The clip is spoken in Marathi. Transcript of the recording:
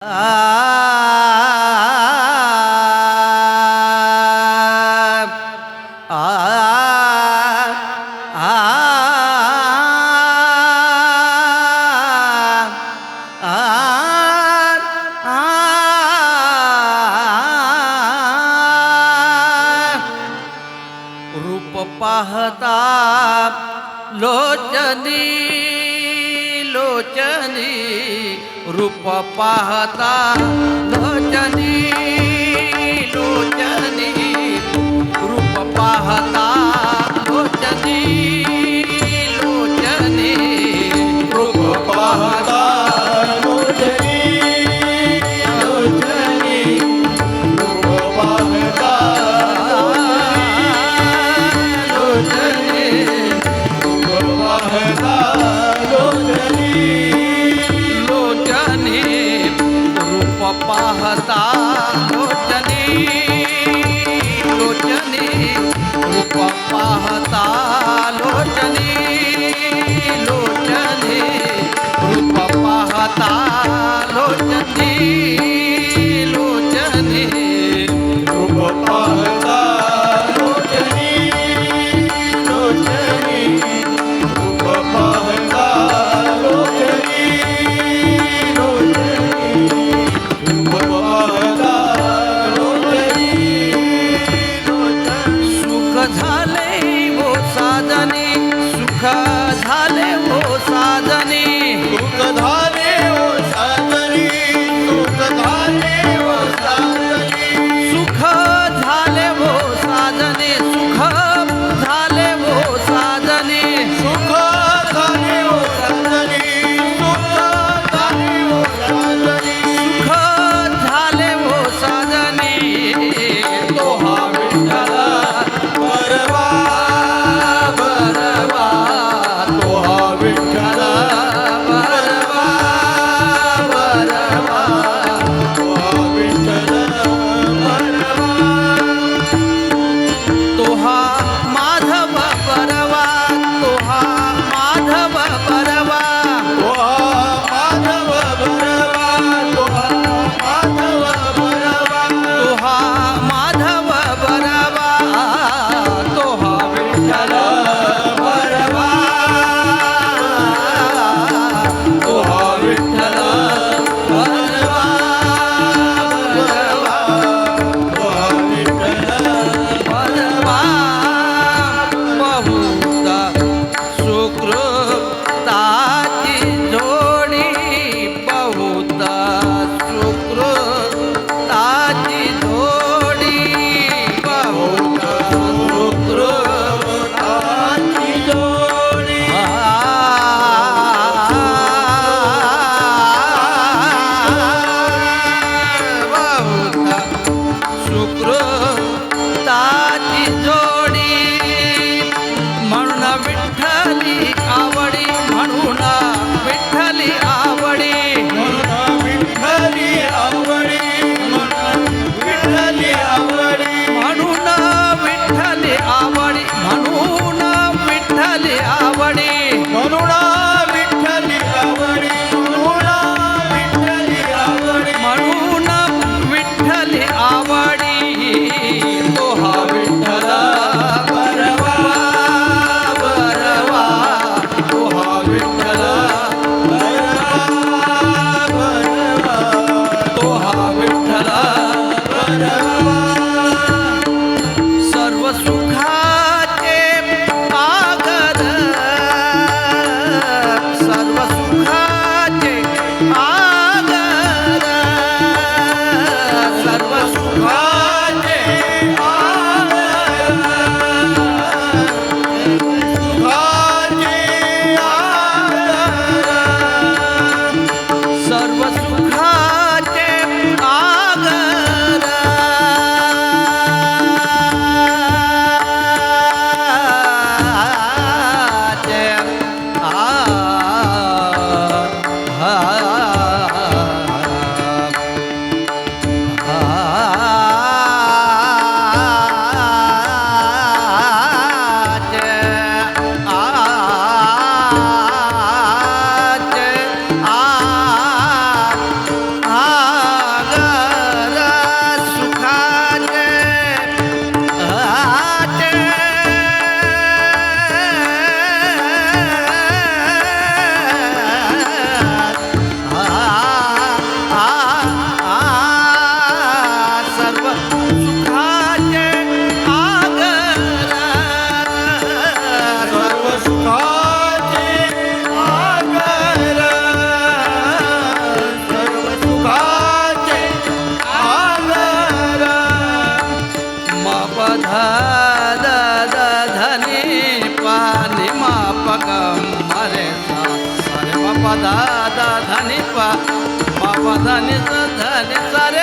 आ रूप पाहता लोचनी लोचनी रूप पाहता लोचनी लोचनी रूप पाहता लोचनी लोचनी रूप पाहता लोचनी लोचनी रूप पाहता लोचनी रूप पाहता लोचनी लोचनी रूप पाहता लोचनी लोचनी रूप पाहता लोचनी लोचनी रूप पाहता लोचनी लोचनी रूप पाहता लोचनी लोचनी रूप पाहता लोचनी सुख झाले हो साजनी सुख झाले हो साजनी सुख झाले हो साजनी सुख झाले हो साजनी सुख झाले हो साजनी सुख झाले हो साजनी सुख झाले हो साजनी सुख झाले हो साजनी सुख झाले हो साजनी तो हा विठ्ठल बरवा बरवा तो हा विठ्ठल बरवा बरवा तो हा विठ्ठल बरवा तो हा माधव बरवा तो हा माधव बरवा तो हा माधव बरवा तो हा माधव बरवा तो हा माधव बरवा तो हा विठ्ठल बरवा तो हा विठ्ठल बरवा बरवा तो हा विठ्ठल बरवा बहुता सुकृताची जोडी बहुता सुकृताची जोडी बहुता सुकृताची जोडी बहुता सुकृताची जोडी म्हणून विठ्ठली आवडी म्हणून विठ्ठली आवडी म्हणून विठ्ठली आवडी म्हणून विठ्ठली आवडी म्हणून विठ्ठली आवडी म्हणून विठ्ठली आवडी म्हणून विठ्ठली आवडी म्हणून विठ्ठली आवडी दा दा धनी पा बाबा धनी सा रे